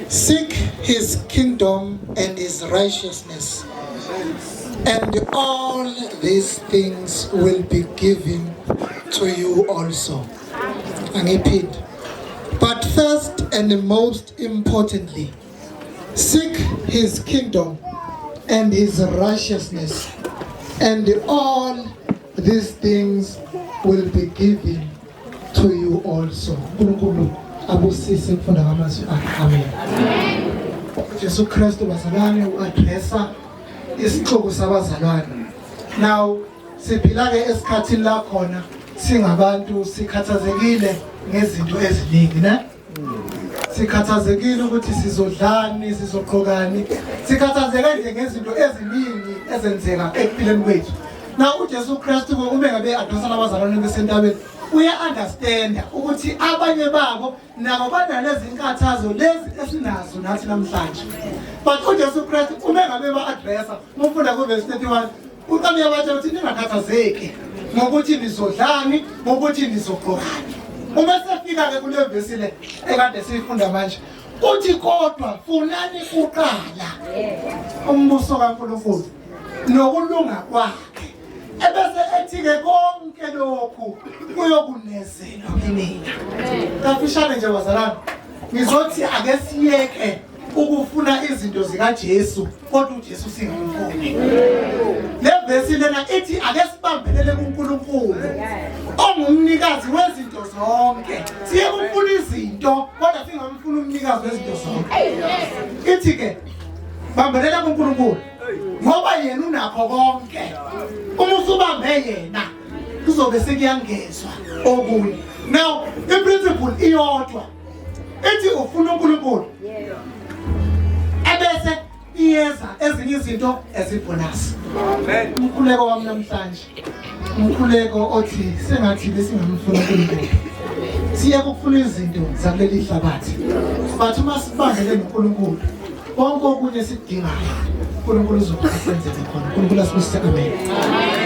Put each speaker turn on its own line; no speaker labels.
Seek his kingdom and his righteousness, and all these things will be given to you also. Angipid. But first and most importantly, seek his kingdom and his righteousness, and all these things will be given to you also. Nkulunkulu abusise kufunda ngamazwi akhe. Amen. Jesu Kristu bazalwane uadressa isixuku sabazalwane. Now siphila ke esikhathini la khona singabantu sikhathazekile ngezinto eziningi, ne? Sikhathazekile ukuthi sizodlani, sizoqhokani. Sikhathazeke nje ngezinto eziningi ezenzeka ekuphileni kwethu. Now uJesu Kristu uma ngabe adosa labazalwane besentabeni uya understand ukuthi abanye babo nabo banalezi inkathazo lezi esinazo nathi namhlanje. But uJesu Kristu uma ngabe ba-addressa umfunda kuverse 31 uqale yabatshela ukuthi ningakhathazeki ngokuthi nizodlani, ngokuthi nizogqokani. Uma sefika ke kule verse le ekade siyifunda manje uthi kodwa funani kuqala umbuso kaNkulunkulu nokulunga kwakhe, ebese ethi-ke konke lokhu kuyokunezelwa kimina. Kafishane nje bazalwane, ngizothi ake siyeke ukufuna izinto zikaJesu kodwa uJesu singamfuni. Le verse lena ithi ake sibambelele kuNkulunkulu ongumnikazi wezinto zonke. Siye ukufuna izinto kodwa singamfuni umnikazi wezinto zonke. Ithi-ke bambelela kuNkulunkulu ngoba yena unakho konke. Uma usubambe yena kuzobe sekuyangezwa okunye. Now i-principle iyodwa ithi ufuna uNkulunkulu ebese iyeza ezinye izinto ezibonus. Amen. Umkhuleko wami namhlanje umkhuleko othi sengathi besingamfuna uNkulunkulu siye ukufuna izinto zakuleli hlabathi, but uma sibambele noNkulunkulu konke okunye sidingayo uNkulunkulu uzokwenzela khona. uNkulunkulu asibusise. Amen.